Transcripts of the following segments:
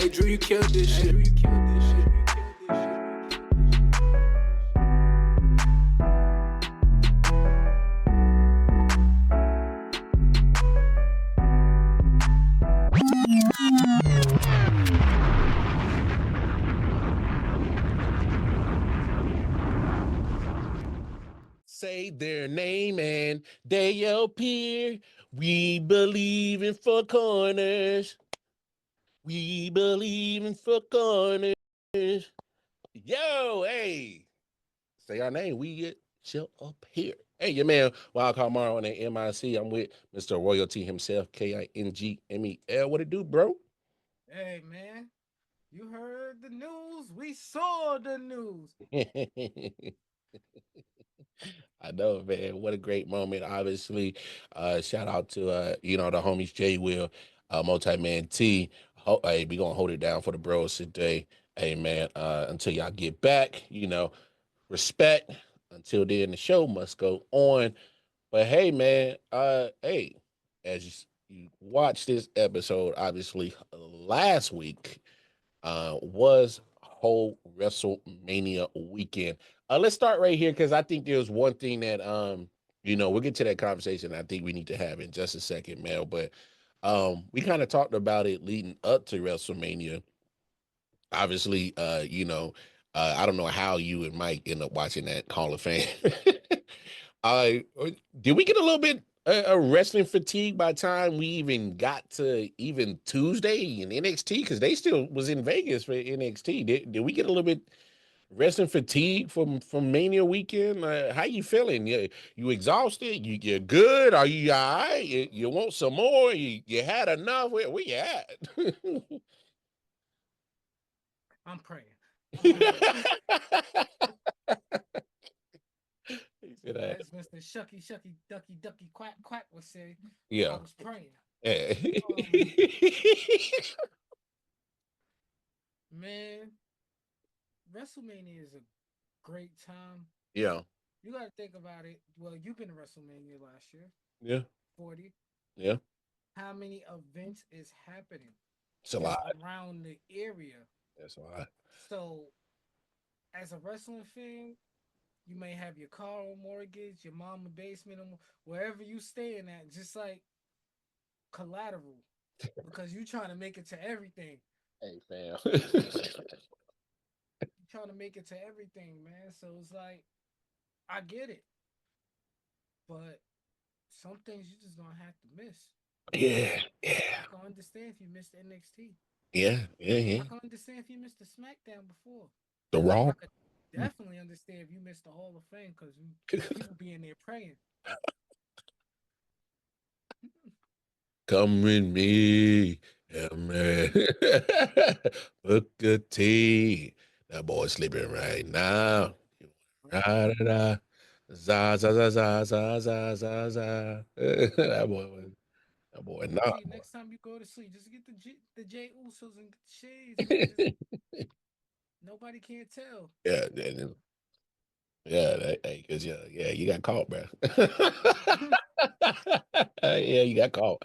Hey, Drew, you killed this shit. Say their name and they appear. We believe in four corners. We believe in four corners. Yo, hey. Say our name. We shall appear. Hey, your man, Wild Card Mario on the MIC. I'm with Mr. Royalty himself, KINGMEL. What it do, bro? Hey, man, you heard the news. We saw the news. I know, man. What a great moment. Obviously, shout out to the homies J Will, Multi-Man T. Hey, we gonna hold it down for the bros today. Hey man, until y'all get back, respect. Until then, the show must go on. But hey, man, hey, as you watch this episode, obviously last week was whole WrestleMania weekend. Let's start right here because I think there's one thing that we'll get to that conversation I think we need to have in just a second, Mel. But we kind of talked about it leading up to WrestleMania. Obviously, I don't know how you and Mike end up watching that Hall of Fame. uh, did we get a little bit wrestling fatigue by the time we even got to even Tuesday in NXT? Because they still was in Vegas for NXT. Did we get a little bit wrestling fatigue from Mania weekend? How you feeling? You exhausted? You're good? Are you all right? You want some more? You had enough? Where you at? I'm praying. He said that. As Mr. Shucky Shucky Ducky Ducky Quack Quack would say, I Yeah. was praying. Yeah. Man, WrestleMania is a great time. Yeah. You got to think about it. Well, you've been to WrestleMania last year, Yeah. 40. Yeah. How many events is happening It's a just lot. around the area? That's a lot. So, as a wrestling fan, you may have your car on mortgage, your mama basement, wherever you staying at, just like collateral, because you trying to make it to everything. Hey, fam. You trying to make it to everything, man. So it's like I get it, but some things you just gonna have to miss. Yeah. Yeah. I can understand if you missed NXT. Yeah. Yeah. Yeah. I can understand if you missed the SmackDown before. The Raw. I could definitely understand if you missed the Hall of Fame because people be in there praying. Come with me. Yeah, man. Booker T. That boy sleeping right now. Da, da, da. Za, za, za, za, za, za, za, za. That boy, nah, See, boy. next time you go to sleep, just get the J Usos and get the shades, man. Just nobody can't tell. Yeah, yeah, because yeah, you got caught, bro. Yeah, you got caught.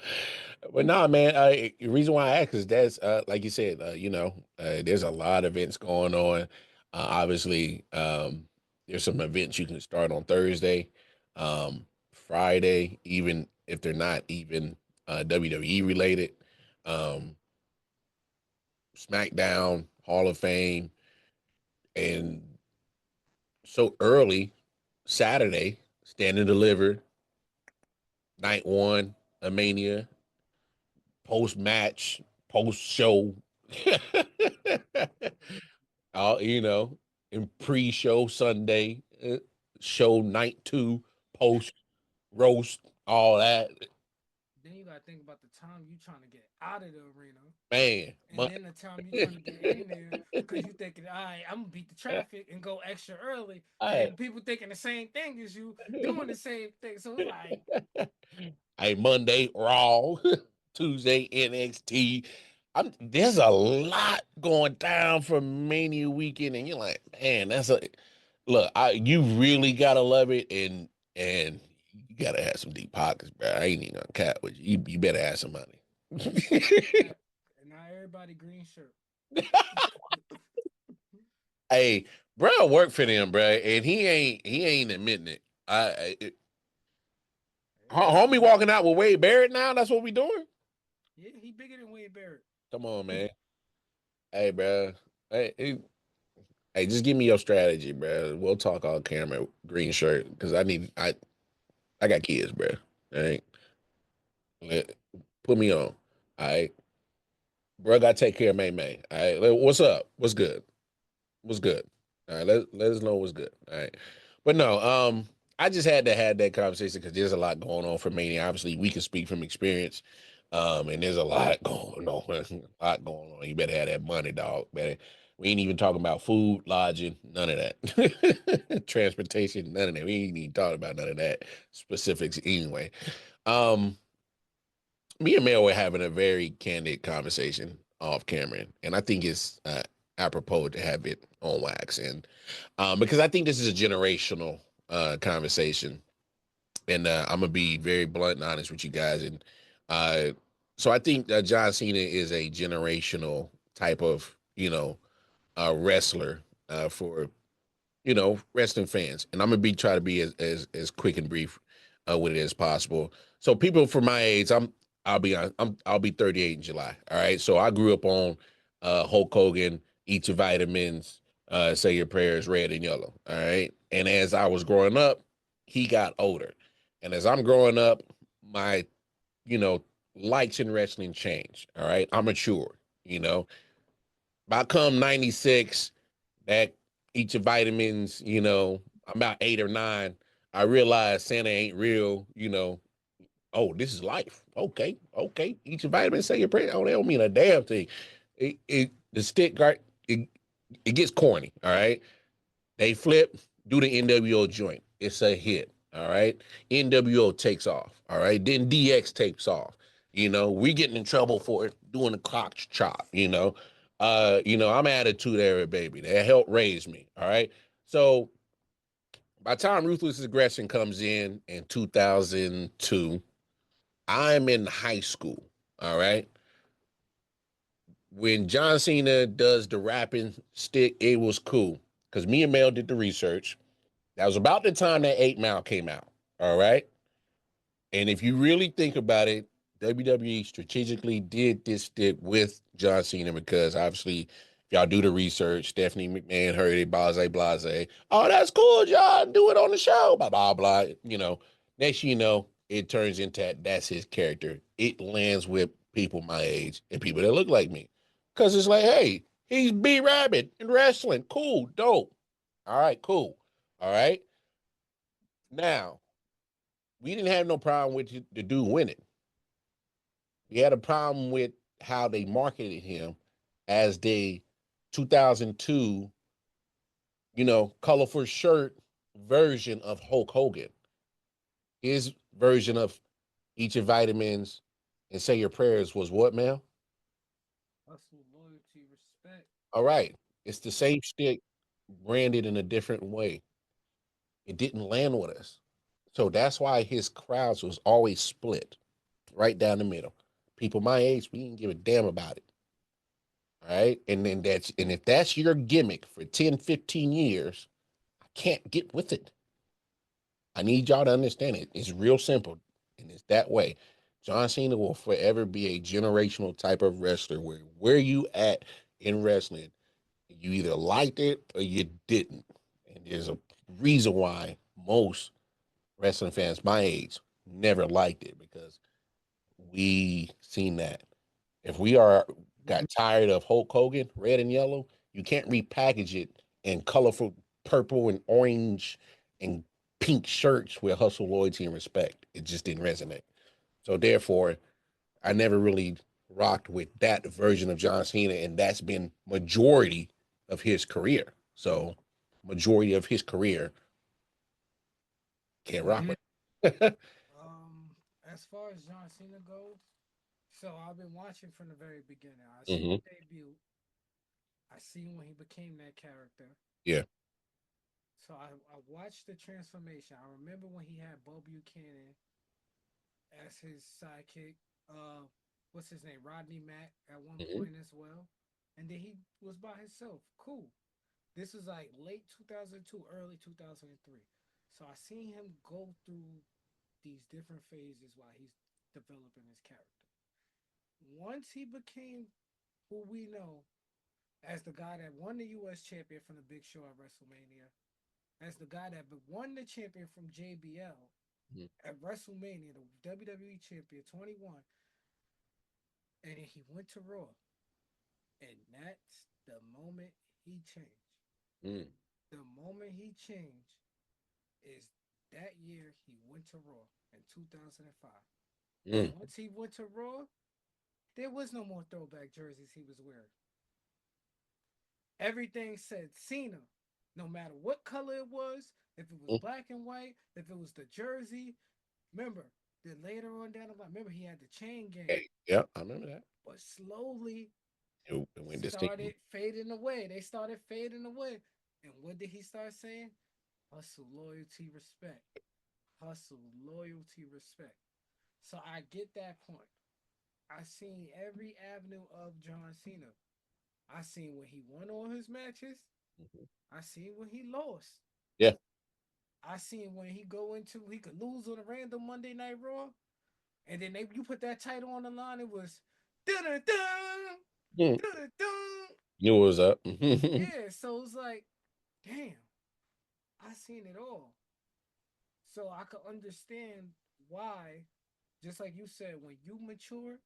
But nah, man. The reason why I ask is that's like you said, there's a lot of events going on. Obviously, there's some events you can start on Thursday, Friday, even if they're not even WWE related. Um, SmackDown, Hall of Fame, and so early Saturday, Stand and Deliver, night one, a Mania, post match, post show, you know, in pre show Sunday, show night two, post roast, all that. Then you gotta think about the time you trying to get out of the arena, Man, and then the time you trying to get in there because you thinking, all right, I'm gonna beat the traffic and go extra early, I, and people thinking the same thing as you, doing the same thing. So it's like, hey, Monday Raw, Tuesday NXT. There's a lot going down for Mania weekend, and you're like, man, that's a look. You really gotta love it, and you gotta have some deep pockets, bro. I ain't even gonna cap with you. You better have some money. and not everybody green shirt. Hey, bro, work for them, bro, and he ain't admitting it. Hey, Homie walking out with Wade Barrett now. That's what we doing. yeah, he bigger than Wade Barrett. Come on, man. Hey, bro. Hey, just give me your strategy, bro. We'll talk on camera. Green shirt, because I got kids, bro. All right, Let- put me on. All right, bro. Got to take care of May May. All right, what's up? What's good? What's good? All right, let us know what's good. All right, but no, I just had to have that conversation because there's a lot going on for Mania. Obviously, we can speak from experience, and there's a lot going on. A lot going on. You better have that money, dog. Better. We ain't even talking about food, lodging, none of that. Transportation, none of that. We ain't even talking about none of that specifics anyway. Um, Me and Mel were having a very candid conversation off camera, and I think it's apropos to have it on wax, and because I think this is a generational conversation, and I'm gonna be very blunt and honest with you guys, and uh, so I think John Cena is a generational type of wrestler for wrestling fans. And I'm gonna be try to be as quick and brief with it as possible. So people for my age, I'll be 38 in July. All right. So I grew up on Hulk Hogan, Eat Your Vitamins, Say Your Prayers, Red and Yellow. All right. And as I was growing up, he got older. And as I'm growing up, my, you know, likes in wrestling change. All right. I'm mature, you know. By come 96, that eat your vitamins, I'm about 8 or 9. I realized Santa ain't real, Oh, this is life. Okay, okay. Eat your vitamins, say your prayer. Oh, they don't mean a damn thing. The stick guard, it gets corny, all right? They flip, do the NWO joint. It's a hit. All right. NWO takes off. All right. Then DX takes off. We getting in trouble for it, doing the clock chop, I'm attitude era, baby. That helped raise me. All right. So by the time Ruthless Aggression comes in 2002, I'm in high school. All right. When John Cena does the rapping stick, it was cool. Because me and Mel did the research. That was about the time that 8 Mile came out. All right. And if you really think about it, WWE strategically did this stick with John Cena because obviously, if y'all do the research, Stephanie McMahon heard it, blase, blase. Oh, that's cool, John. Do it on the show. Blah, blah, blah. Next you know, it turns into that's his character. It lands with people my age and people that look like me. Because it's like, hey, he's B Rabbit in wrestling. Cool, dope. All right, cool. All right. Now, we didn't have no problem with the dude winning. We had a problem with how they marketed him as the 2002, colorful shirt version of Hulk Hogan. His version of Eat Your Vitamins and Say Your Prayers was what, man? Hustle, loyalty, respect. All right. It's the same shtick branded in a different way. It didn't land with us. So that's why his crowds was always split right down the middle. People my age, we didn't give a damn about it. All right. And if that's your gimmick for 10, 15 years, I can't get with it. I need y'all to understand it. It's real simple. And it's that way. John Cena will forever be a generational type of wrestler where you at in wrestling, you either liked it or you didn't. And there's a reason why most wrestling fans my age never liked it because we seen that. If we are got tired of Hulk Hogan, red and yellow, you can't repackage it in colorful purple and orange and pink shirts with hustle, loyalty, and respect. It just didn't resonate. So therefore, I never really rocked with that version of John Cena, and that's been majority of his career. So majority of his career can't rock with. It. As far as John Cena goes, so I've been watching from the very beginning. I see Hmm. the debut. I see when he became that character. Yeah. So I watched the transformation. I remember when he had Bo Buchanan as his sidekick. Uh, what's his name? Rodney Mack at one Hmm. point as well. and then he was by himself. Cool. This was like late 2002, early 2003. So I seen him go through these different phases while he's developing his character. Once he became who we know as the guy that won the U.S. champion from the Big Show at WrestleMania, as the guy that won the champion from JBL Mhm. at WrestleMania, the WWE champion 21, and then he went to Raw, and that's the moment he changed. Mm. The moment he changed is that year he went to Raw in 2005. And Mm. once he went to Raw, there was no more throwback jerseys he was wearing. Everything said Cena, no matter what color it was, if it was Mm. black and white, if it was the jersey. Remember, then later on down the line, remember he had the chain gang, Hey, yeah, I remember that. but slowly It went distinct. started fading away. They started fading away. And what did he start saying? Hustle, loyalty, respect. Hustle, loyalty, respect. So I get that point. I seen every avenue of John Cena. I seen when he won all his matches. Mhm. I seen when he lost. Yeah. I seen when he could lose on a random Monday Night Raw, and then you put that title on the line. It was dun dun dun Mm. dun dun. Knew what was up. Mm. Yeah, so it's like, damn, I seen it all. So I could understand why, just like you said, when you mature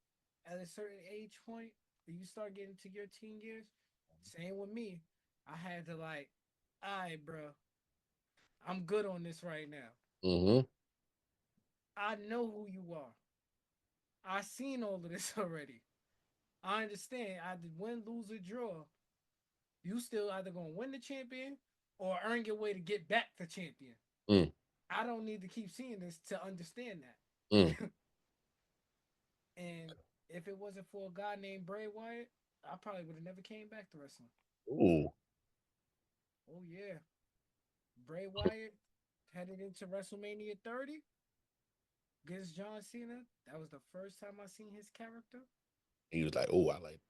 at a certain age point, and you start getting to your teen years, same with me. I had to like, all right, bro, I'm good on this right now. Hmm. I know who you are. I seen all of this already. I understand. I did win, lose, or draw. You still either gonna win the champion or earn your way to get back the champion. Mm. I don't need to keep seeing this to understand Mm. that. And if it wasn't for a guy named Bray Wyatt, I probably would have never came back to wrestling. Ooh. Oh yeah, Bray Wyatt headed into WrestleMania 30 against John Cena. That was the first time I seen his character, He was like, "Oh, I like."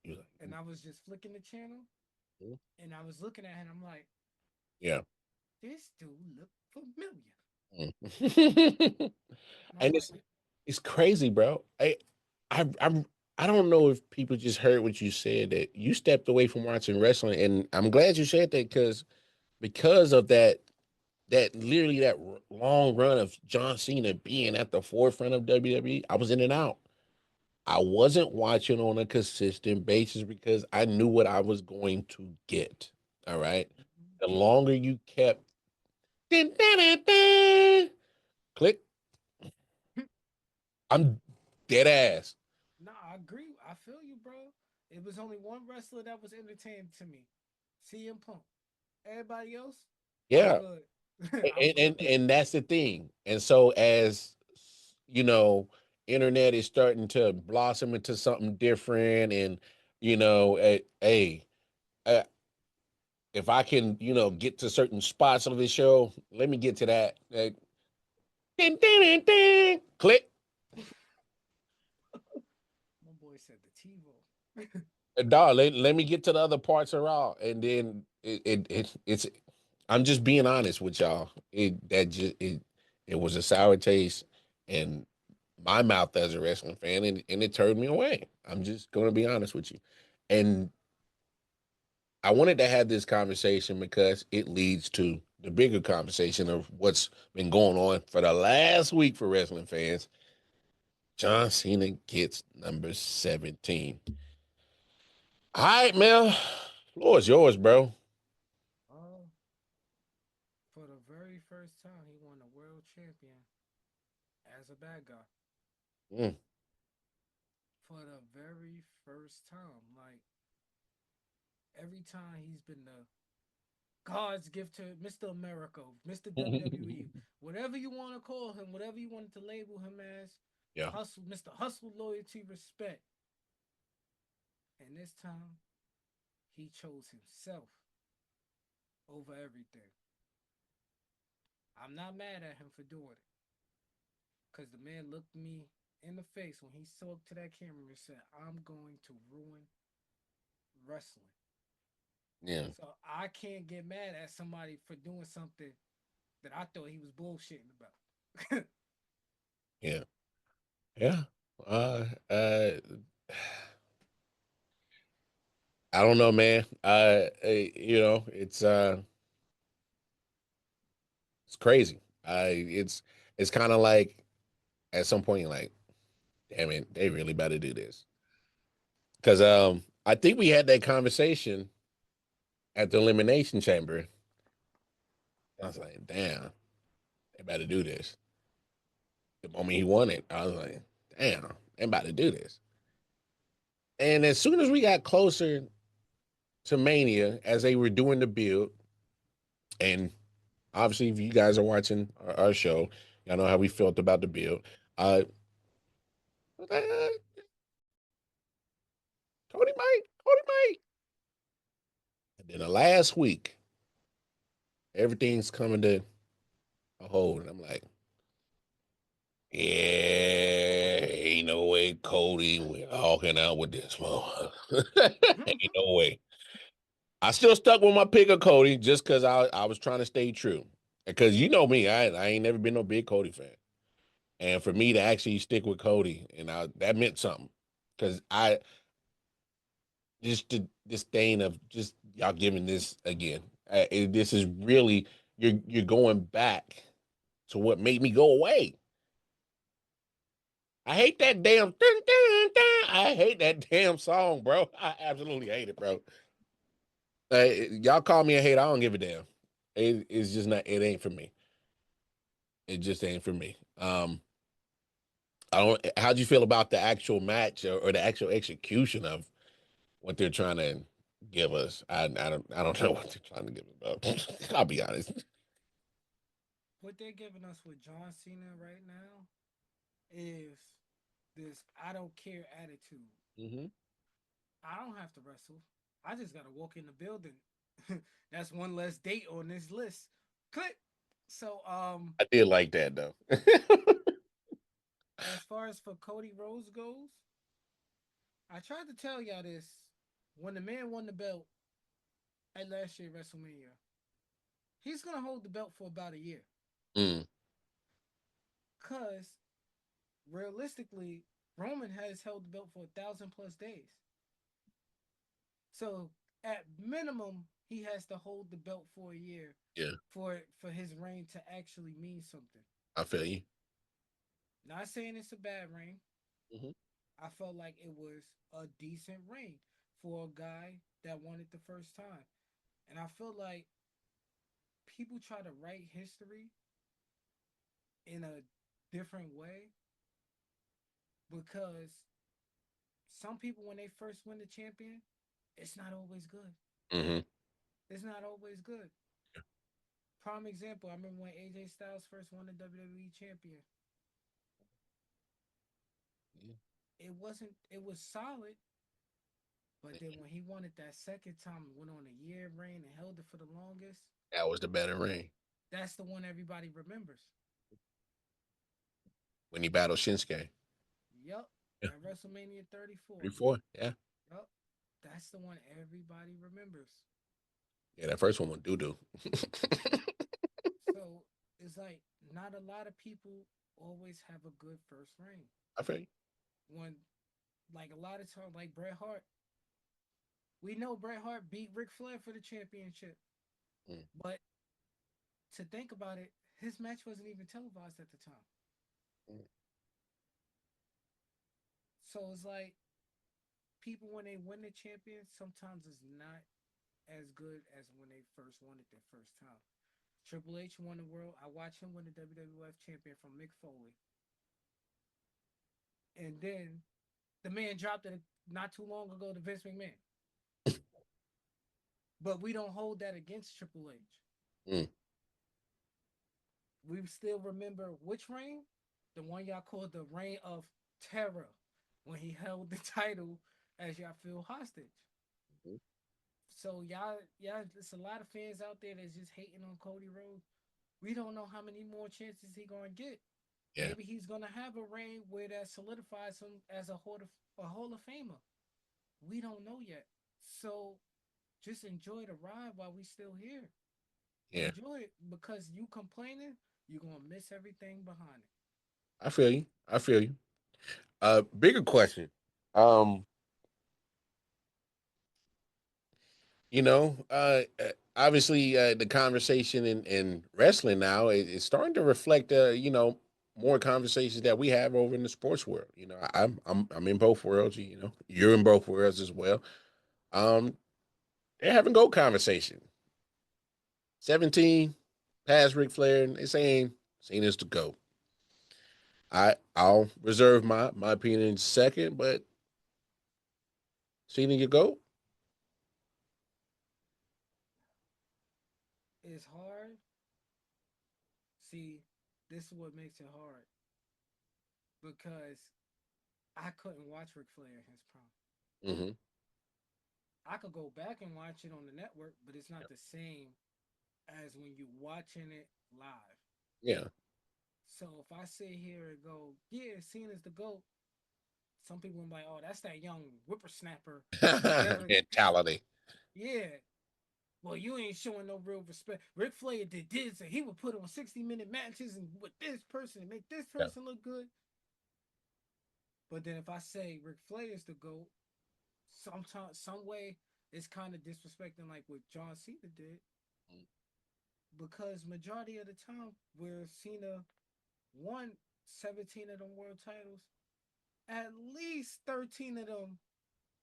He was like, and I was just flicking the channel, "Mm." and I was looking at him. I'm like, Yeah. this dude look familiar, Mm. and I'm And like, it's crazy, bro. I I I don't know if people just heard what you said that you stepped away from watching wrestling, and I'm glad you said that because of that literally that long run of John Cena being at the forefront of WWE. I was in and out. I wasn't watching on a consistent basis because I knew what I was going to get. All right. The longer you kept dun, dun, dun, dun, click, I'm dead ass. nah, I agree. I feel you, bro. It was only one wrestler that was entertaining to me, CM Punk. Everybody else, I'm Yeah. good. I'm And, good. that's the thing. And so as you know, internet is starting to blossom into something different, and hey, uh, if I can, get to certain spots of the show, let me get to that. Ding, ding, ding, ding. Click. My boy said the TiVo. Dog, let me get to the other parts of Raw, and then it's. I'm just being honest with y'all. It was a sour taste in my mouth as a wrestling fan, and it turned me away. I'm just going to be honest with you, and I wanted to have this conversation because it leads to the bigger conversation of what's been going on for the last week for wrestling fans. John Cena gets number 17. All right, Mel. Floor is yours, bro. Oh, for the very first time, he won a world champion as a bad guy. Mm. For the very first time, like every time he's been the God's gift to Mr. America, Mr. WWE, whatever you want to call him, whatever you wanted to label him as, Yeah. hustle, Mr. Hustle, loyalty, respect. And this time, he chose himself over everything. I'm not mad at him for doing it, because the man looked me in the face when he spoke to that camera and said, I'm going to ruin wrestling. Yeah, So I can't get mad at somebody for doing something that I thought he was bullshitting about. yeah, yeah. Uh, uh, I don't know, man. It's crazy. It's kind of like at some point you're like, damn it, they really about to do this. Because I think we had that conversation at the elimination chamber. I was like, damn, they about to do this. The moment he won it, I was like, damn, they about to do this. And as soon as we got closer to Mania, as they were doing the build, and obviously, if you guys are watching our show, y'all know how we felt about the build. Uh, Cody Mike. And then the last week, everything's coming to a hold. And I'm like, yeah, ain't no way Cody we're walking out with this motherfucker. Ain't no way. I still stuck with my pick of Cody just because I was trying to stay true. Because you know me, I ain't never been no big Cody fan. And for me to actually stick with Cody, that meant something. Because I just the disdain of just y'all giving this again. This is really you're going back to what made me go away. I hate that damn dun, dun, dun. I hate that damn song, bro. I absolutely hate it, bro. Y'all call me a hater. I don't give a damn. It's just not. It ain't for me. It just ain't for me. I don't. How'd you feel about the actual match or the actual execution of what they're trying to give us? I don't know what they're trying to give us. Bro. I'll be honest. What they're giving us with John Cena right now is this I don't care attitude. Hmm. I don't have to wrestle. I just gotta walk in the building. That's one less date on this list. Click. So I did like that though. as far as for Cody Rhodes goes, I tried to tell y'all this when the man won the belt at last year WrestleMania. He's gonna hold the belt for about a year. Mm, Cause realistically, Roman has held the belt for 1,000 plus days. So at minimum, he has to hold the belt for a year yeah, for his reign to actually mean something. I feel you. Not saying it's a bad reign. Hmm. I felt like it was a decent reign for a guy that won it the first time. And I feel like people try to write history in a different way because some people when they first win the champion, it's not always good. Hmm. It's not always good. Prime example, I remember when AJ Styles first won the WWE champion. Yeah. It was solid, but then when he won it that second time, went on a year reign and held it for the longest, That was the better ring that's the one everybody remembers. when he battled Shinsuke. Yup, Yeah, at WrestleMania 34. 34. Yeah, Yup, that's the one everybody remembers. yeah. That first one was doo doo. So it's like not a lot of people always have a good first reign. I feel you. When like a lot of times, like Bret Hart, we know Bret Hart beat Ric Flair for the championship, Mm, but to think about it, his match wasn't even televised at the time. mm. So it's like people when they win the champion, sometimes it's not as good as when they first won it their first time. Triple H won the world. I watched him win the WWF champion from Mick Foley, and then the man dropped it not too long ago to Vince McMahon. But we don't hold that against Triple H. Mm. We still remember which reign? The one y'all called the reign of terror when he held the title as y'all feel hostage. Mhm. So y'all, there's a lot of fans out there that's just hating on Cody Rhodes. We don't know how many more chances he gonna get. Yeah, Maybe he's gonna have a reign where that solidifies him as a Hall of Famer. We don't know yet. So just enjoy the ride while we still here. Yeah, Enjoy it because you complaining, you're gonna miss everything behind it. I feel you. I feel you. Bigger question. Um, obviously, the conversation in wrestling now is starting to reflect, more conversations that we have over in the sports world. I'm in both worlds. You're in both worlds as well. Um, they're having goat conversation. 17 past Ric Flair, and they saying Cena's the GOAT. I'll reserve my opinion in a second, but Cena your GOAT? It's hard. See, this is what makes it hard because I couldn't watch Ric Flair in his prime. Mm-hmm. I could go back and watch it on the network, but it's not the same as when you watching it live. Yeah. So if I sit here and go, yeah, Cena's the GOAT, some people will be like, oh, that's that young whippersnapper that never, Mentality. yeah. Well, you ain't showing no real respect. Ric Flair did this, and he would put on 60-minute matches and with this person and make this Yeah. person look good. But then if I say Ric Flair is the GOAT, sometimes, some way, it's kind of disrespecting like what John Cena did. Because majority of the time, where Cena won 17 of them world titles, at least 13 of them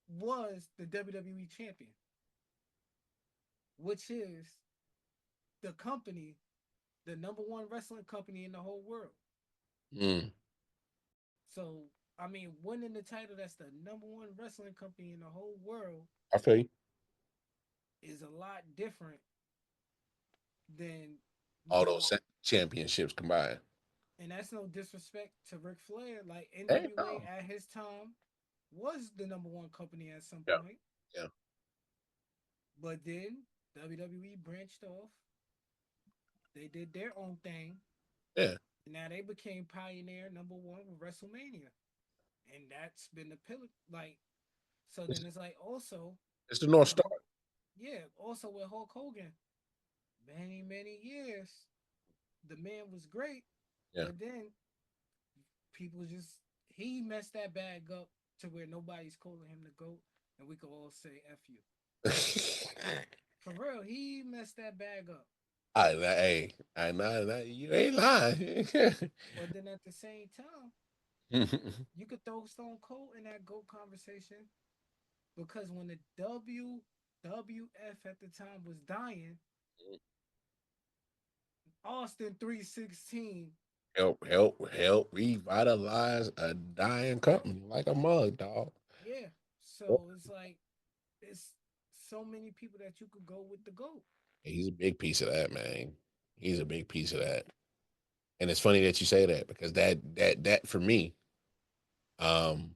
was the WWE champion, which is the company, the number one wrestling company in the whole world. Mm. So, I mean, winning the title that's the number one wrestling company in the whole world I feel you. is a lot different than, you All know, those championships combined. and that's no disrespect to Ric Flair. Like Hey, NWA no. at his time was the number one company at some Yeah. point, Yeah. but then WWE branched off. They did their own thing, Yeah. and now they became pioneer number one with WrestleMania, and that's been the pillar. Like, so It's, then it's like also it's the North with Star. Hulk, yeah, also with Hulk Hogan, many years the man was great, Yeah. but then people just he messed that bag up to where nobody's calling him the goat, and we could all say "f you." For real, he messed that bag up. Hey, I know you ain't lying. But then at the same time, you could throw Stone Cold in that goat conversation because when the WWF at the time was dying, Austin 316, help revitalize a dying company like a mug, dog. yeah. So it's like it's so many people that you could go with the goat. He's a big piece of that, man. He's a big piece of that. And it's funny that you say that because that for me, um,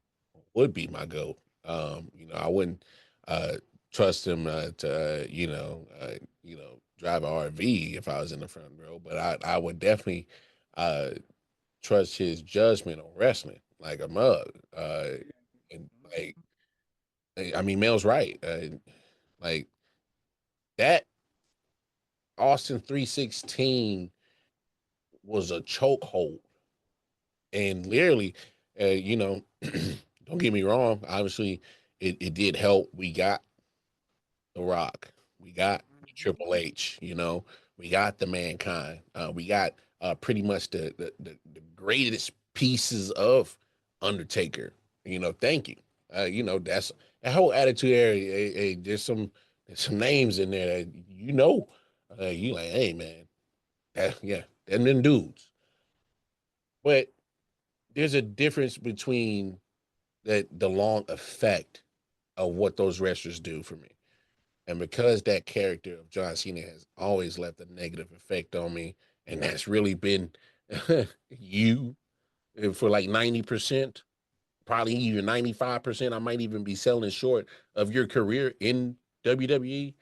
would be my goat. I wouldn't uh trust him to drive an RV if I was in the front row, but I would definitely uh trust his judgment on wrestling like a mug. And like, Mhm. I mean, Mel's right. Like that Austin 316 was a chokehold, and literally, don't get me wrong. Obviously, it did help. We got The Rock. We got Mhm. Triple H. We got the Mankind. We got pretty much the greatest pieces of Undertaker. Thank you. That's that whole attitude area. There's some names in there that you like. Hey man, yeah, them dudes. But there's a difference between the long effect of what those wrestlers do for me. And because that character of John Cena has always left a negative effect on me, and that's really been you for like 90%, probably even 95%, I might even be selling short of your career in WWE.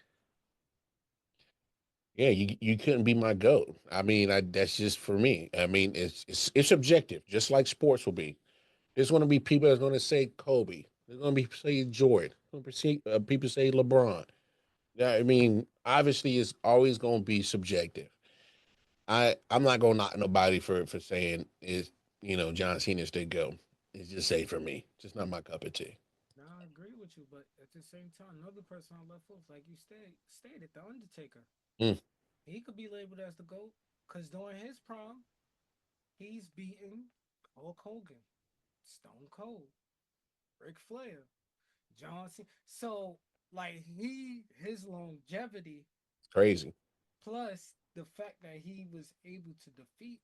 Yeah, you couldn't be my goat. I mean, that's just for me. I mean, it's subjective, just like sports will be. There's going to be people that's going to say Kobe. There's going to be say Jordan. People say LeBron. Yeah, I mean, obviously, it's always going to be subjective. I'm not going to knock nobody for saying is John Cena's the go. It's just say for me, just not my cup of tea. Now I agree with you, but at the same time, another person I left off, like you stated, the Undertaker. Mm, He could be labeled as the GOAT because during his prime, he's beaten Hulk Hogan, Stone Cold, Ric Flair, John Cena. So like his longevity it's crazy. plus the fact that he was able to defeat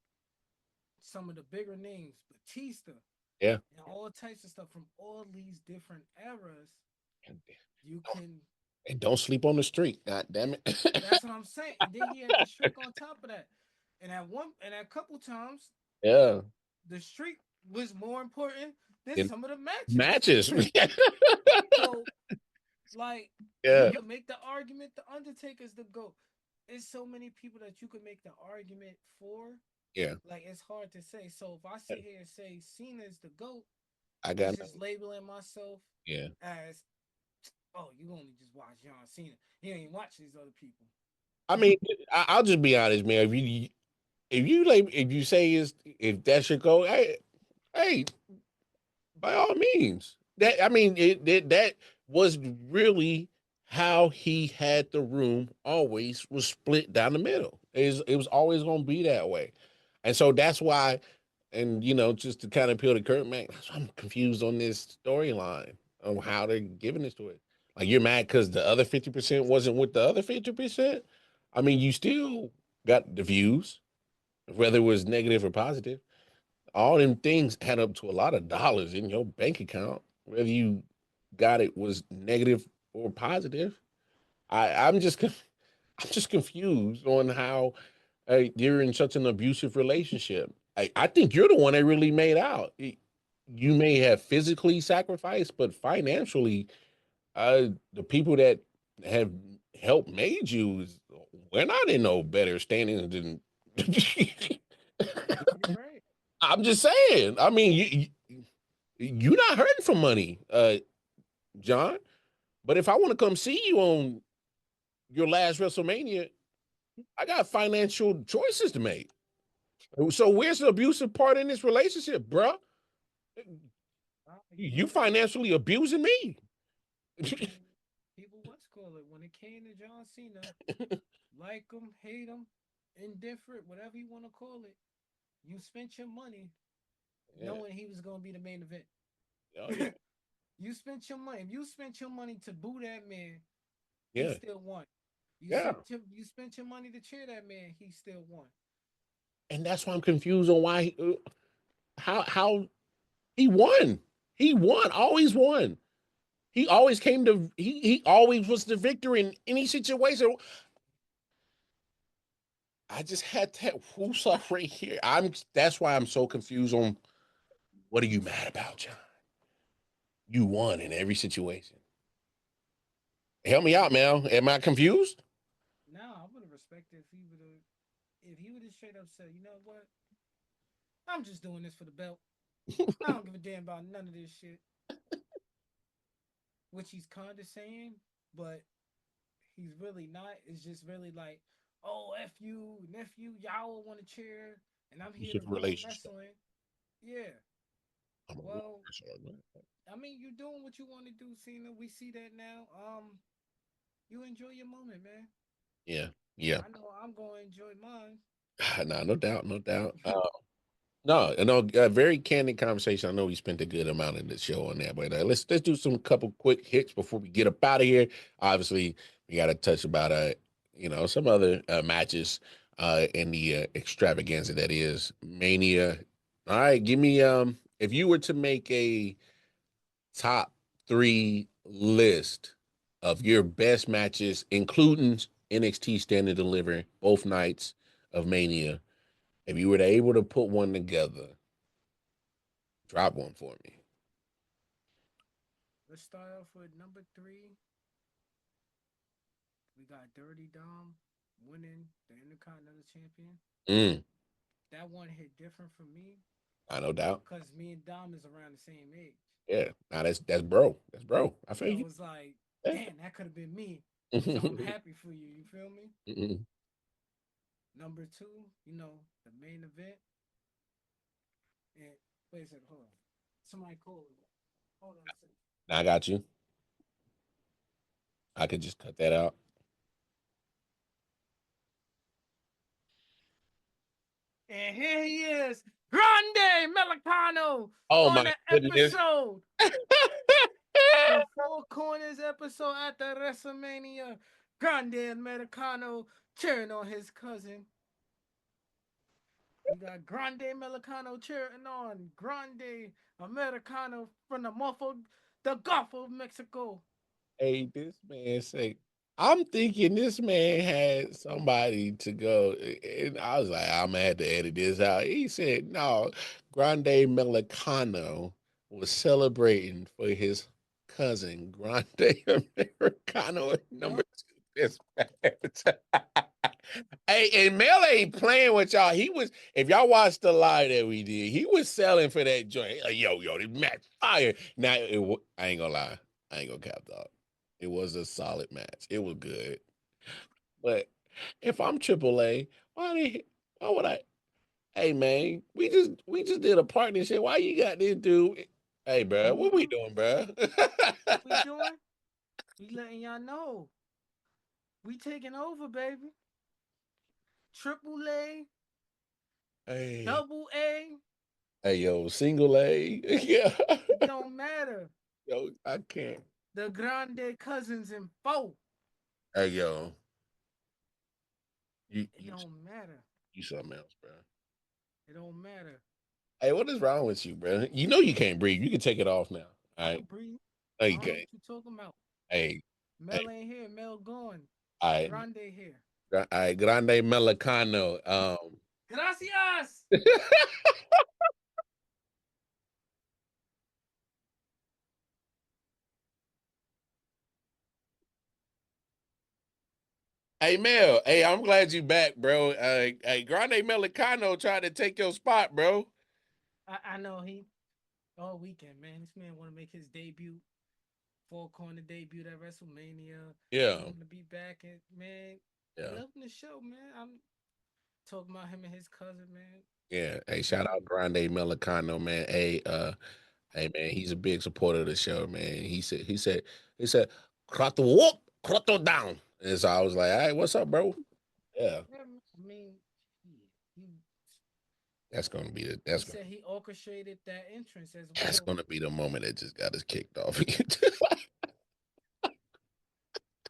some of the bigger names, Batista, Yeah, and all types of stuff from all these different eras, and, you can. and don't sleep on the street. God damn it. That's what I'm saying. And then he had the streak on top of that. And at a couple times, Yeah, the streak was more important than in some of the matches. matches. So like you Yeah, could make the argument the Undertaker's the GOAT. There's so many people that you could make the argument for. yeah. Like it's hard to say. So if I sit here and say Cena's the GOAT, I it's got just labeling myself yeah. as, oh, you only just watch John Cena. You ain't watch these other people. I mean, I'll just be honest, man. If you say is if that should go, hey, by all means. That I mean, that was really how he had the room. Always was split down the middle. It was always going to be that way, and so that's why. And just to kind of peel the curtain, man, that's why I'm confused on this storyline on how they're giving this to it. Like you're mad because the other 50% wasn't with the other 50%. I mean, you still got the views, whether it was negative or positive. All them things add up to a lot of dollars in your bank account, whether you got it was negative or positive. I'm just confused on how you're in such an abusive relationship. I think you're the one that really made out. You may have physically sacrificed, but financially, the people that have helped made you, we're not in no better standing than. You're right. I'm just saying. I mean, you're not hurting for money, John. But if I want to come see you on your last WrestleMania, I got financial choices to make. So where's the abusive part in this relationship, bruh? You're You right. financially abusing me. People, people, what's call it when it came to John Cena, like him, hate him, indifferent, whatever you want to call it. You spent your money Yeah. knowing he was going to be the main event. Oh yeah. You spent your money. If you spent your money to boo that man, he Yeah. still won. Yeah. You spent your money to cheer that man, he still won. And that's why I'm confused on why how he won. He won. Always won. He always came to he always was the victor in any situation. I just had that woosah right here. That's why I'm so confused on what are you mad about, John? You won in every situation. Help me out, man. Am I confused? Now I would have respected if he would have straight up said, you know what? I'm just doing this for the belt. I don't give a damn about none of this shit. Which he's condescending, but he's really not. It's just really like, oh, F you, nephew, y'all will want to cheer, and I'm here to Abusive run relationship. wrestling. Yeah. I'm a Well, wrestler. I mean, you're doing what you want to do, Cena. We see that now. You enjoy your moment, man. Yeah, yeah. I know I'm going to enjoy mine. No, no doubt, no doubt. No, very candid conversation. I know we spent a good amount of the show on that, but let's do some couple quick hits before we get up out of here. Obviously, we got to touch about some other matches in the extravaganza that is Mania. All right, give me if you were to make a top three list of your best matches, including NXT Stand and Deliver both nights of Mania. If you were to able to put one together, drop one for me. Let's start off with number three. We got Dirty Dom winning the Intercontinental Champion. Mm, That one hit different for me I no doubt. because me and Dom is around the same age. Yeah. Now that's bro. That's bro. I feel So you. it's like, Yeah. damn, that could have been me. So I'm happy for you. You feel me? Number two, the main event. And wait a second, hold on. Somebody called me. Hold on a second. Now I got you. I could just cut that out. And here he is, Grande Melicano Oh on my the goodness. episode, the Four Corners episode at the WrestleMania. Grande Melicano cheering on his cousin. We got Grande Melicano cheering on Grande Americano from the Gulf of Mexico. Hey, this man say, I'm thinking this man had somebody to go. And I was like, I'm gonna have to edit this out. He said, no, Grande Melicano was celebrating for his cousin, Grande Americano, number Yup. two. This match. Hey, and Mel ain't playing with y'all. He was, if y'all watched the live that we did, he was selling for that joint. Like, yo, this match fire. Now, I ain't gonna lie. I ain't gonna cap dog. It was a solid match. It was good. But if I'm AAA, why would I? Hey man, we just did a partnership. Why you got this dude? Hey bro, what we Mm-hmm. doing, bro? What we doing? We letting y'all know. We taking over, baby. Triple A, Hey, double A. hey yo, single A. Yeah. It don't matter. Yo, I can't. The Grande cousins in four. Hey yo, you It you don't matter. you something else, bro. It don't matter. Hey, what is wrong with you, bro? You know you can't breathe. You can take it off now. All I right. could breathe. No, I you don't know can't. what you talking about. Hey, hey, Mel ain't here. Mel gone. all right. Grande here. All right, Grande Melicano. Gracias. Hey Mel, hey, I'm glad you back, bro. Hey, Grande Melicano tried to take your spot, bro. I know he all weekend, man. This man want to make his debut, four corner debut at WrestleMania. He Yeah, want to be back, and man, he yeah, loving the show, man. I'm talking about him and his cousin, man. yeah. Hey, shout Love out it. Grande Melicano, man. Hey, man, he's a big supporter of the show, man. He said, Krato whoop, Krato down. And so I was like, all right, what's up, bro? Yeah, Yeah, I mean, he that's gonna be the he that's gonna said he orchestrated that entrance as that's well. gonna be the moment that just got us kicked off.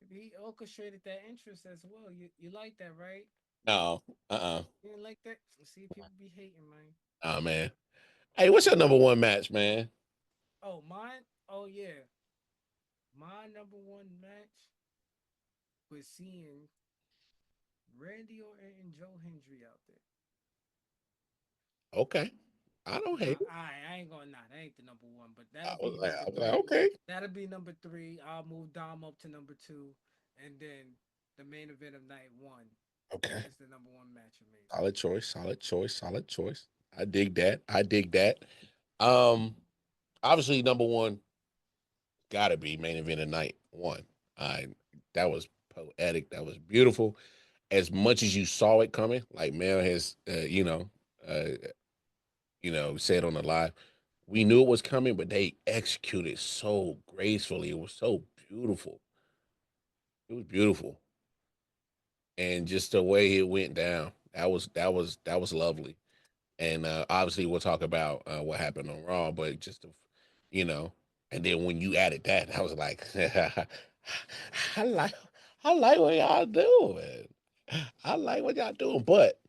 He orchestrated that entrance as well. You like that, right? No, You didn't like that? See, people be hating, man. oh man. Hey, what's your number one match, man? Oh, mine. Oh yeah, my number one match was seeing Randy Orton and Joe Hendry out there. Okay, I don't hate Now, it. I ain't gonna nah, that ain't the number one, but I that'll was be like, number I was like, three. okay, That'll be number three. I'll move Dom up to number two, and then the main event of night one okay. is the number one match of me. Solid choice, solid choice, solid choice. I dig that. I dig that. Um, Obviously, number one gotta be main event of night one. I That was poetic. That was beautiful. As much as you saw it coming, like Mel has, uh, said on the live, we knew it was coming, but they executed so gracefully. It was so beautiful. It was beautiful, and just the way it went down, that was lovely. And obviously, we'll talk about what happened on Raw, but just you know, and then when you added that, I was like, I like, I like what y'all doing. I like what y'all doing. But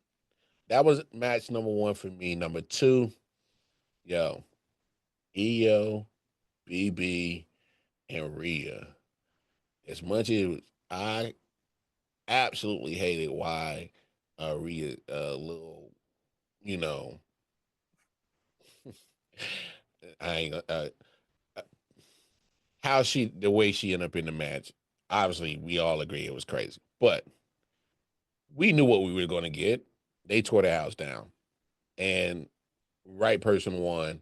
that was match number one for me. Number two, yo, EO, BB, and Rhea. As much as I absolutely hated why Rhea, little, you know, I ain't how the way she ended up in the match. Obviously, we all agree it was crazy, but we knew what we were going to get. They tore the house down, and right person won.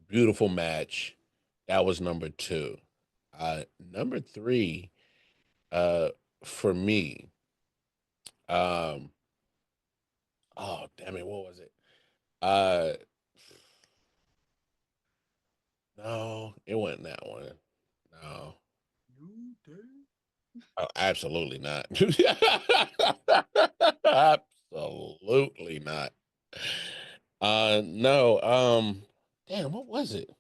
Beautiful match. That was number two. Number three, uh, for me, um, oh damn it, what was it? Uh, no, it wasn't that one. No, You did? oh, absolutely not. Absolutely not. No. Damn, what was it?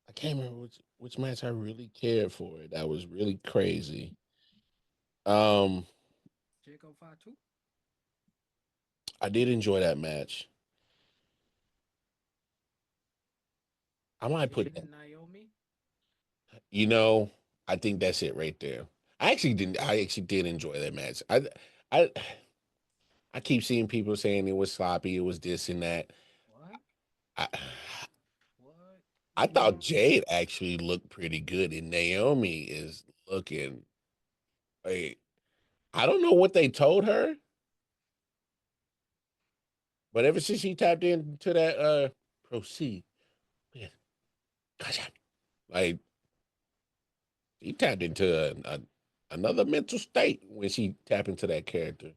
I can't remember which match I really cared for. That was really crazy. Um, Jacob 5-2? I did enjoy that match. I might put Jade that. and Naomi? You know, I think that's it right there. I actually didn't. I actually did enjoy that match. I, I keep seeing people saying it was sloppy. It was this and that. What? I, What? I You thought don't. Jade actually looked pretty good, and Naomi is looking. Like, I don't know what they told her, but ever since she tapped into that, proceed, yeah, gotcha. Like he tapped into another mental state when she tapped into that character.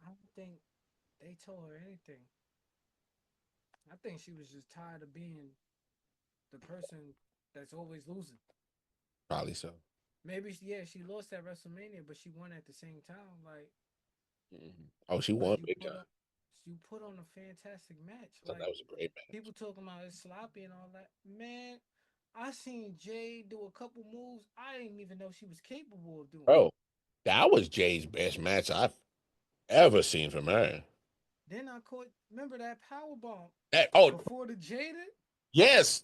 I don't think they told her anything. I think she was just tired of being the person that's always losing. Probably so. Maybe, yeah, she lost at WrestleMania, but she won at the same time. Oh, she won Like big time. you put on a fantastic match. I thought that was a great match. People talking about it's sloppy and all that. Man, I seen Jay do a couple moves I didn't even know she was capable of doing. Bro, that was Jay's best match I've ever seen from her. Then I caught, remember that power bomb Oh, before the Jada? yes.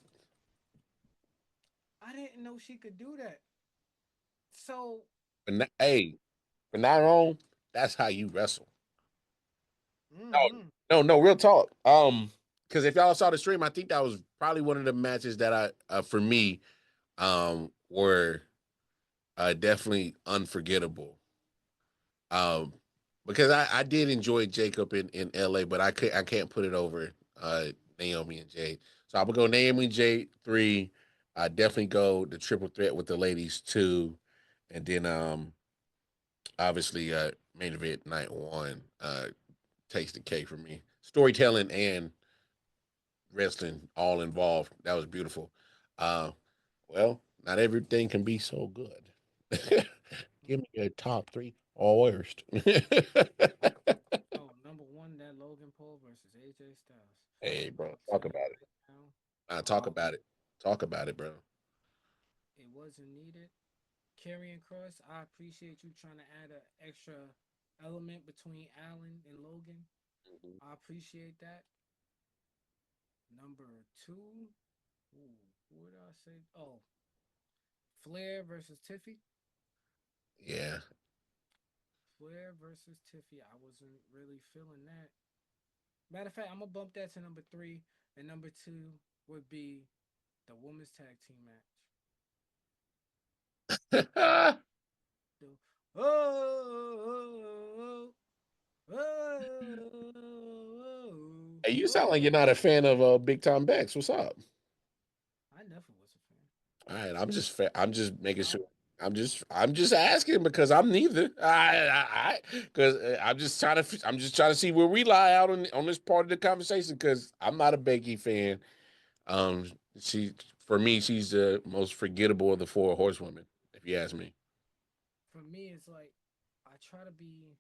I didn't know she could do that. So, Hey, from now on, that's how you wrestle. No, mm-hmm. no, real talk. Because if y'all saw the stream, I think that was probably one of the matches that for me, were definitely unforgettable. Um, because I did enjoy Jacob in LA, but I can't put it over Naomi and Jade. So I'm gonna go Naomi and Jade three. I definitely go the triple threat with the ladies two, and then obviously main event night one takes the cake for me. Storytelling and wrestling all involved. That was beautiful. Uh, well, not everything can be so good. Give me your top three or worst. Oh, number one, that Logan Paul versus AJ Styles. Hey, bro, I'll talk tell you about it. right now, Talk about it. Talk about it, bro. it wasn't needed. Karrion Cross, I appreciate you trying to add an extra element between Allen and Logan. I appreciate that. Number two, ooh, what did I say? Oh, Flair versus Tiffy. Yeah. Flair versus Tiffy. I wasn't really feeling that. Matter of fact, I'm gonna bump that to number three, and number two would be the women's tag team match. The, oh, oh, Hey, you sound like you're oh. not a fan of Big Time Bex. What's up? I never was a fan. All right, I'm just making I sure. I'm just asking because I'm neither. Because I'm just trying to see where we lie out on this part of the conversation because I'm not a Becky fan. She for me, she's the most forgettable of the four horsewomen, if you ask me. for me, it's like I try to be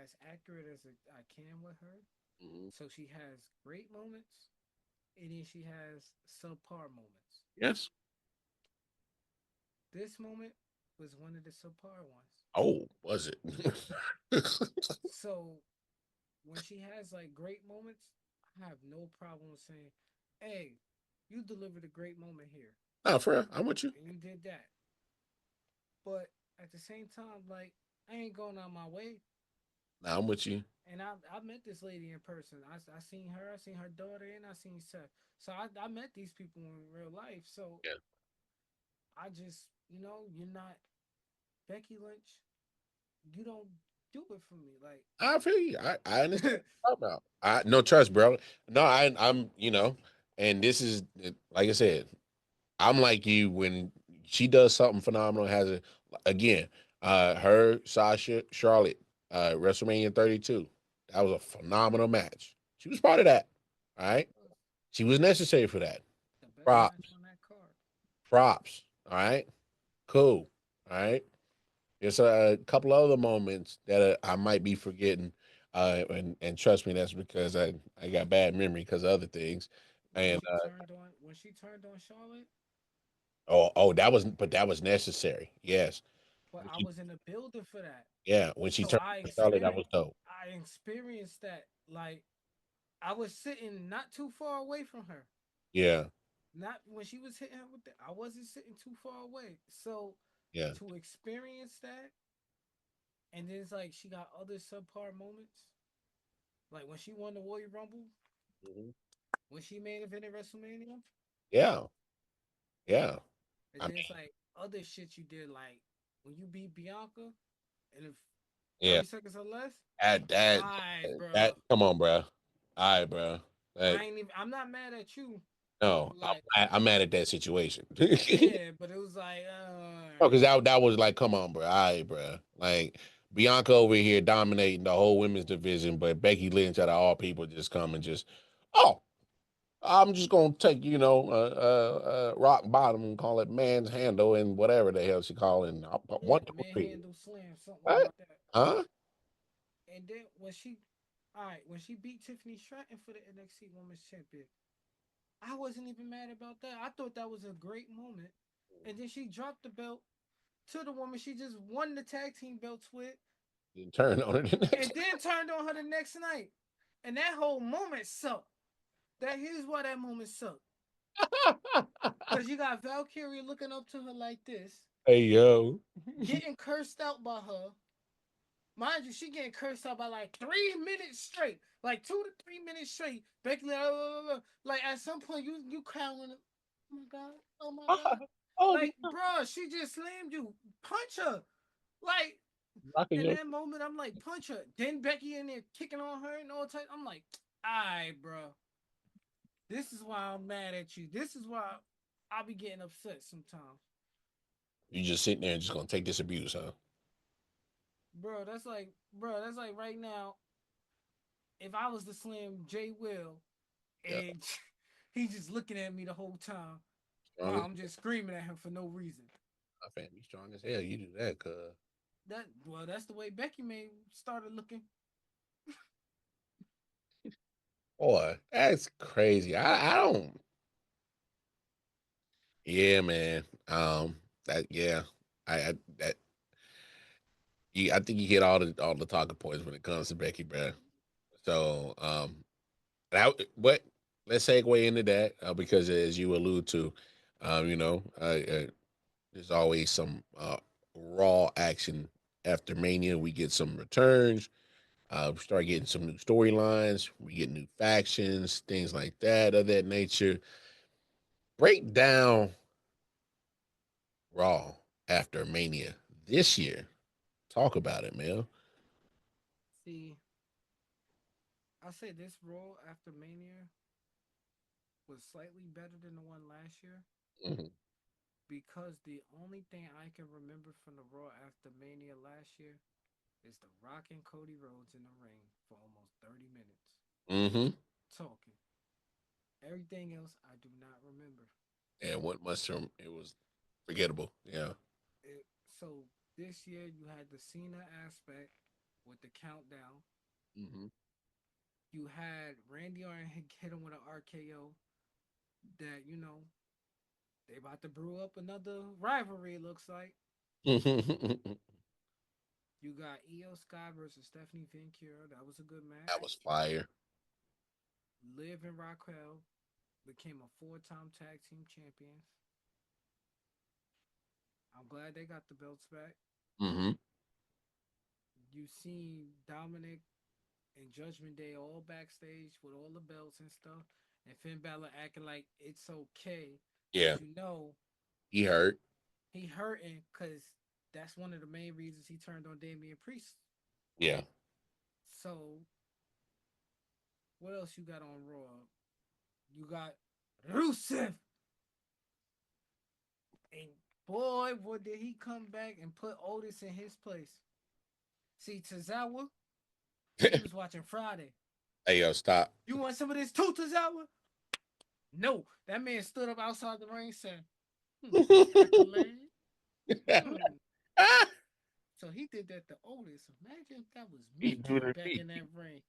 as accurate as I can with her. Mhm. So she has great moments, and then she has subpar moments. Yes. This moment was one of the subpar ones. Oh, was it? So when she has like great moments, I have no problem saying, "Hey, you delivered a great moment here, No, for real, I'm with you. and you did that." But at the same time, like I ain't going out my way. No, I'm with you. And I met this lady in person. I seen her, I seen her daughter, and I seen Seth. So I met these people in real life. So Yeah, I just, you're not Becky Lynch. You don't do it for me. Like, I feel you. I understand what you're talking about. I no trust, bro. No, I'm and this is like I said. I'm like you when she does something phenomenal. Has a again, her Sasha Charlotte, WrestleMania 32. That was a phenomenal match. She was part of that. All right, It was she was necessary for that. the best match Props, on that card. props. All right, cool. All right. There's a couple other moments that I might be forgetting, and trust me, that's because I got bad memory because of other things. When And she turned on Charlotte, that was but that was necessary. Yes, but when I she was in the building for that. when she So turned on Charlotte, that was dope. I experienced that. Like I was sitting not too far away from her. Yeah, Not when she was hitting her with I wasn't sitting too far away. So yeah. to experience that, and then it's like she got other subpar moments. Like when she won the Warrior Rumble, Hmm. when she main evented WrestleMania, Yeah, yeah. and I then it's mean, like other shit you did, like when you beat Bianca, and if yeah. 30 seconds or less, That that I that. bro, Come on, bro. All right, bro. I Like, ain't even. I'm not mad at you, no, but like, I'm mad at that situation. yeah, but it was like, No, because that was like, come on, bro. All right, bro. Like Bianca over here dominating the whole women's division, but Becky Lynch out of all people just come and just, oh, I'm just gonna take rock bottom and call it man's handle and whatever the hell she calling one yeah, two three. manhandle slam, something What? about that. Huh? And then all right, when she beat Tiffany Stratton for the NXT Women's Champion, I wasn't even mad about that. I thought that was a great moment. And then she dropped the belt to the woman she just won the tag team belts with, You turn on her the next. and then turned on her the next night. And that whole moment sucked. That here's why that moment sucked. Cause you got Valkyrie looking up to her like this, Hey yo. getting cursed out by her. Mind you, she getting cursed out by like 3 minutes straight, like 2 to 3 minutes straight. Becky, like at some point you crying. Oh my god! Oh my god! Oh, Like, bro, she just slammed you. Punch her. Like rocking in your. that moment, I'm like, punch her. Then Becky in there kicking on her and all type. I'm like, alright, bro. This is why I'm mad at you. This is why I be getting upset sometimes, You just sitting there and just gonna take this abuse, huh? bro. That's like right now. If I was to slam Jay Will Yeah. and he's just looking at me the whole time Strong while as I'm just screaming at him for no reason. my family strong as hell. You do that, cuz. That's the way Becky May started looking. Boy, that's crazy. I don't. Yeah, man. That yeah. I that I think you hit all the talking points when it comes to Becky, bro. So what? Let's segue into that because as you allude to, you know, there's always some raw action after Mania. We get some returns. We start getting some new storylines. We get new factions, things like that, of that nature. Break down Raw after Mania this year. Talk about it, man. See, I say this Raw after Mania was slightly better than the one last year Hmm. because the only thing I can remember from the Raw after Mania last year is The Rock and Cody Rhodes in the ring for almost 30 minutes Hmm. talking. Everything else I do not remember. And what must have it was forgettable. Yeah. So this year you had the Cena aspect with the countdown. Hmm. You had Randy Orton hit him with an RKO that, they about to brew up another rivalry, it looks like. That You got Io Sky versus Stephanie Vancura. That was a good was match. fire. Liv and Raquel became a four-time tag team champions. I'm glad they got the belts back. Hmm. You seen Dominic and Judgment Day all backstage with all the belts and stuff, and Finn Balor acting like it's okay Yeah. because He hurt. he hurting because that's one of the main reasons he turned on Damian Priest. Yeah. So what else you got on Raw? You got Rusev And boy, what did he come back and put Otis in his place? See, Tozawa, he was watching Friday. Hey, yo, stop. You want some of this too, Tozawa? No. That man stood up outside the ring saying, accolade. Hmm. So he did that to Otis. Imagine if that was He me do getting to back me. in that ring.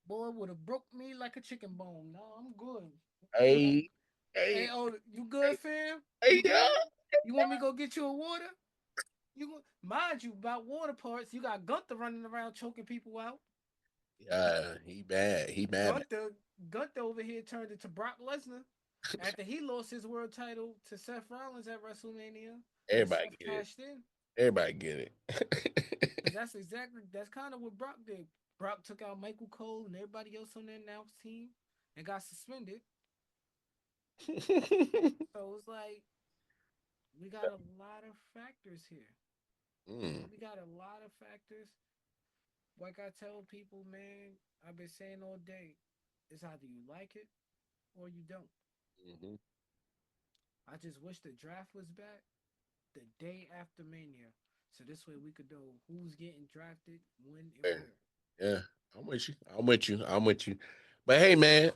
Boy would have broke me like a chicken bone. No, I'm good. You want Hey, hey hey, oh you good, hey, fam? hey, You yo. good? You want me to go get you a water? Mind you about water parts, you got Gunther running around choking people out. Yeah, he bad. He bad. Gunther Gunther over here turned into Brock Lesnar after he lost his world title to Seth Rollins at WrestleMania and Everybody Seth get it. cashed in. Everybody get it. Because that's kind of what Brock did. Brock took out Michael Cole and everybody else on the announced team and got suspended. So it's like we got a lot of factors here. Mm, We got a lot of factors. Like I tell people, man, I've been saying all day, it's either you like it or you don't. hmm I just wish the draft was back the day after Mania. So this way we could know who's getting drafted, when and yeah, where. yeah, I'm with you. I'm with you. I'm with you. But hey, man.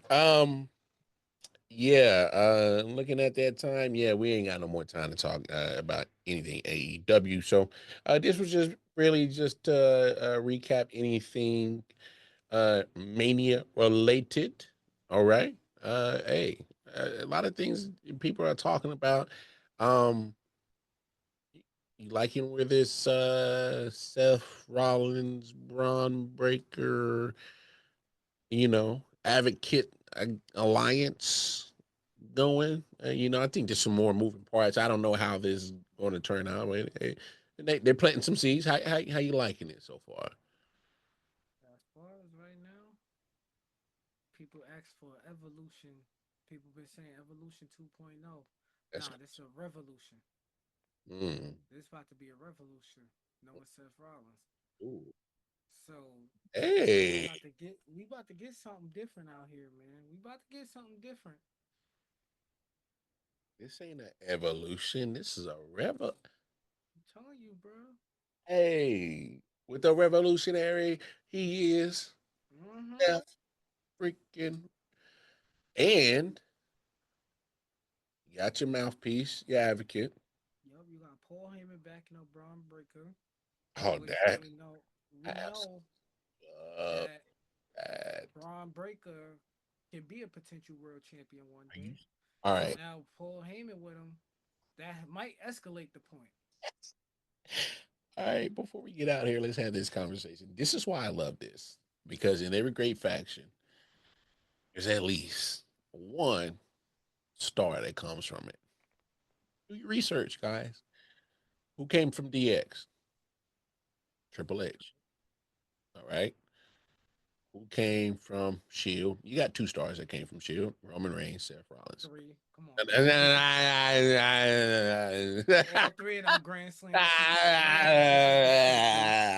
Yeah. Looking at that time, yeah, we ain't got no more time to talk about anything AEW. So, this was just really just recap anything Mania related. All right. Hey, a lot of things people are talking about. Um, you liking where this Seth Rollins Braun Breaker, advocate alliance going? I think there's some more moving parts. I don't know how this is going to turn out. But, they're planting some seeds. How you liking it so far? As far as right now, people ask for evolution. People been saying evolution 2.0. That's Nah, this is a revolution. mm, This about to be a revolution. Knowing Seth Rollins. ooh. So Hey, we about to get something different out here, man. We about to get something different. this ain't an evolution. This is a revel. I'm telling you, bro. Hey, with the revolutionary, he is Mm-hmm. F freaking. And you got your mouthpiece, your advocate. Yup, you got Paul Heyman backing up Braun Breaker, Oh, which that. we I know love that that. Braun Breaker can be a potential world champion one Are you? day. All So right. now Paul Heyman with him, that might escalate the point. All right. Before we get out here, let's have this conversation. This is why I love this because in every great faction, there's at least one star that comes from it. Do your research, guys. Who came from DX? Triple H. All right. Who came from Shield? You got two stars that came from Shield: Roman Reigns, Seth Rollins. Three. Come on, man. Okay, All three of them Grand Slam championships go to the Bucks.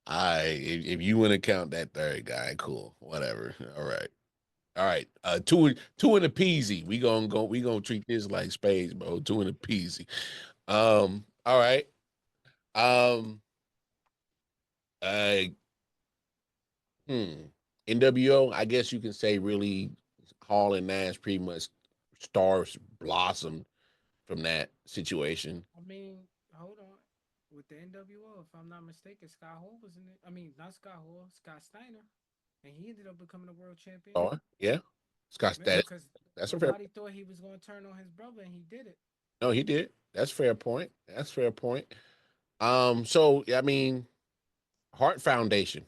I if you want to count that third guy, cool, whatever. All right. Two in a peasy. We gonna treat this like spades, bro. Two in a peasy. All right. Um, uh, Hmm. NWO, I guess you can say really Hall and Nash pretty much stars blossomed from that situation. I mean, hold on. With the NWO, if I'm not mistaken, Scott Hall was in it. I mean, not Scott Hall, Scott Steiner, and he ended up becoming a world champion. Star, yeah. Scott Remember, that because that's a fair nobody thought he was going to turn on his brother, and he did it. no, he did. That's a fair point. That's a fair point. So I mean, Hart Foundation.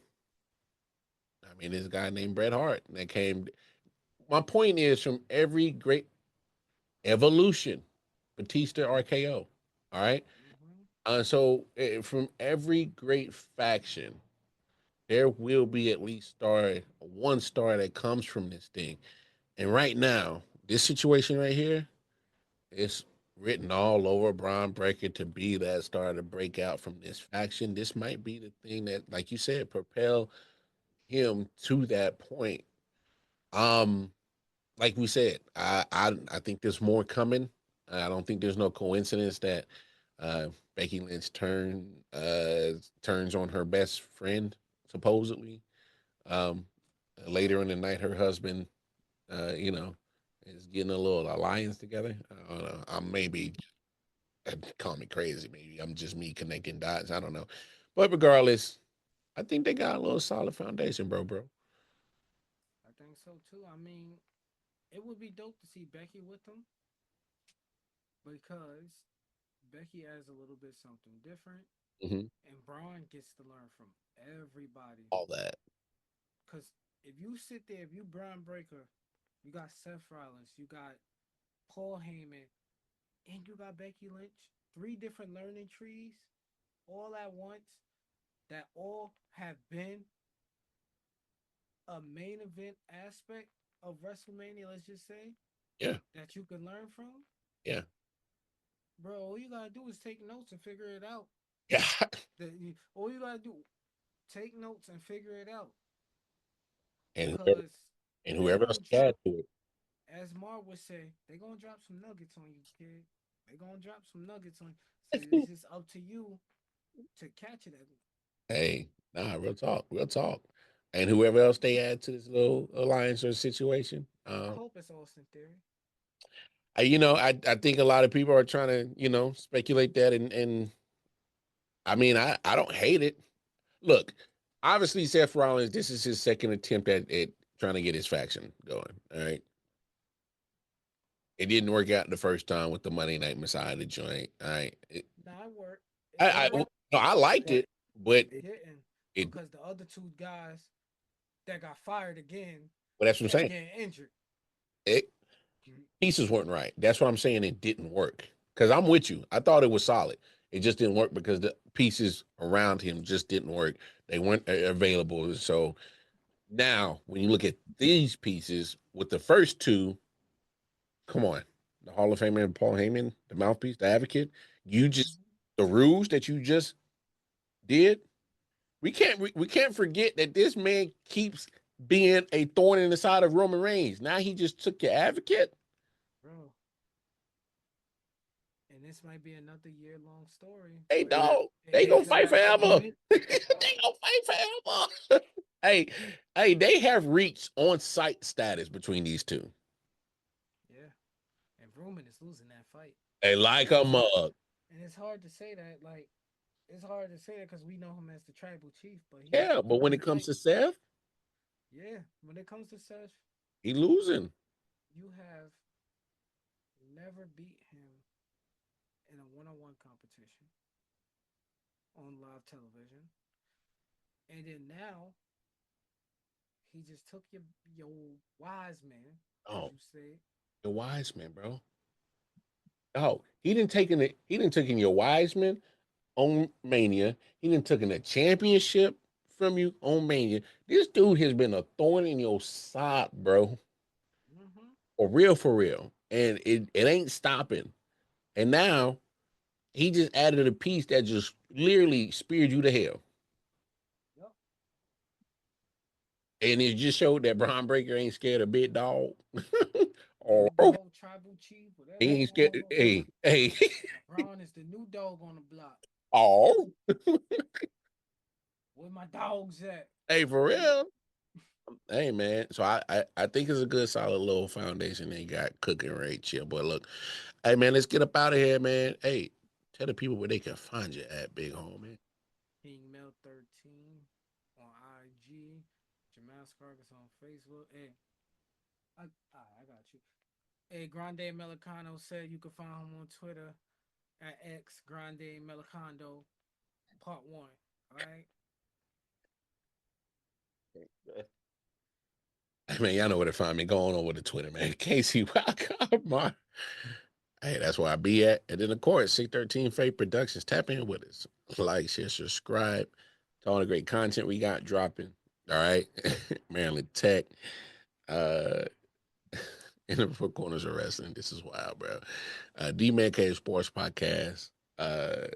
I mean, this guy named Bret Hart that came. My point is from every great evolution, Batista RKO. All right. Mm-hmm. From every great faction, there will be at least one star that comes from this thing. And right now, this situation right here is written all over Braun Breaker to be that star to break out from this faction. This might be the thing that, like you said, propel him to that point. Um, like we said, I think there's more coming. I don't think there's no coincidence that Becky Lynch turns on her best friend supposedly. Um, Later in the night, her husband, you know, is getting a little alliance together. I don't know. I'm maybe call me crazy. Maybe I'm just me connecting dots. I don't know, but regardless, I think they got a little solid foundation, bro. I think so too. I mean, it would be dope to see Becky with them because Becky adds a little bit something different, Hmm. and Braun gets to learn from everybody. All that. Cause if you sit there, if you Braun Breaker, you got Seth Rollins, you got Paul Heyman, and you got Becky Lynch. Three different learning trees, all at once, that all have been a main event aspect of WrestleMania. Let's just say Yeah, that you can learn from, yeah, bro. All you gotta do is take notes and figure it out. yeah. All you gotta do, take notes and figure it out, and whoever, because and they whoever gonna else can add drop, to it. as Mar would say, they gonna drop some nuggets on you, kid. They gonna drop some nuggets on you. So it's just up to you to catch it. Hey, nah, real talk, real talk. And whoever else they add to this little alliance or situation, I hope it's Austin Theory. I think a lot of people are trying to, speculate that, and I mean, I don't hate it. Look, obviously, Seth Rollins, this is his second attempt at trying to get his faction going. All right, it didn't work out the first time with the Monday Night Messiah the joint. All right, Nah, it worked. It I worked, no, I liked but it, but it didn't it. because the other two guys that got fired again But that's what I'm kept saying. getting injured. It pieces weren't right. That's what I'm saying. It didn't work because I'm with you. I thought it was solid. It just didn't work because the pieces around him just didn't work. They weren't available. So now, when you look at these pieces with the first two, come on, the Hall of Famer Paul Heyman, the mouthpiece, the advocate, you just Mm-hmm. the ruse that you just did. We can't forget that this man keeps being a thorn in the side of Roman Reigns. Now he just took your advocate. Bro, and this might be another year-long story Hey, where dog, they it gonna could fight happen forever. again. They gonna fight forever. hey, hey, they have reached on-site status between these two. Yeah, and Roman is losing that fight, They like and a it's hard, mug. and it's hard to say that. Like, it's hard to say that because we know him as the tribal chief, but he's Yeah, but losing when that it comes fight. to Seth, Yeah, when it comes to Seth, he losing. you have never beat him in a one-on-one competition on live television, and then now he just took your wise man, as Oh, you say. the wise man, bro. Oh, he didn't taken your Wiseman on Mania. He didn't taken a championship from you on Mania. This dude has been a thorn in your side, bro. Mm-hmm. For real. And it ain't stopping. And now he just added a piece that just literally speared you to hell. Yep. And it just showed that Braun Breaker ain't scared of big dog. or Big dog, tribal chief, whatever he you ain't want to scared. call him. Hey. Braun is the new dog on the block. oh. Where my dogs at? Hey, for Where real. Hey man, so I think it's a good solid little foundation they got cooking right here. But look, hey man, let's get up out of here, man. Hey, tell the people where they can find you at, big homie. King Mel 13 on IG. Jemell Scroggins on Facebook. Hey, I got you. Hey, Grande Melicano said you can find him on Twitter at X Grande Melicano Part 1. All right. Hey man, y'all know where to find me. Go on over to Twitter, man. Casey, welcome. Hey, that's where I be at. And then of course, 613 Faith Productions. Tap in with us. Like, share, subscribe to all the great content we got dropping. All right. Maryland Tech. Uh in the four corners of wrestling. This is wild, bro. D Man Cave Sports Podcast, uh,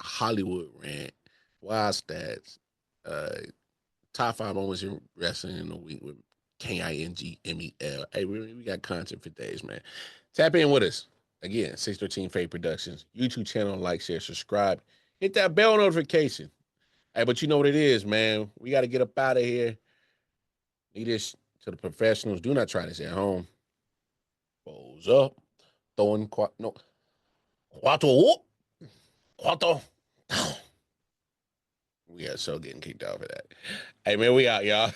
Hollywood Rant, Wild Stats, uh, top five moments in wrestling in the week with KINGMEL. Hey, we got content for days, man. Tap in with us. Again, 613 Faye Productions. YouTube channel, like, share, subscribe. Hit that bell notification. Hey, but you know what it is, man. We got to get up out of here. Leave this to the professionals. Do not try this at home. Balls up. Throwing, no. Cuatro. Cuatro. We are so getting kicked out for that. Hey, man, we out, y'all.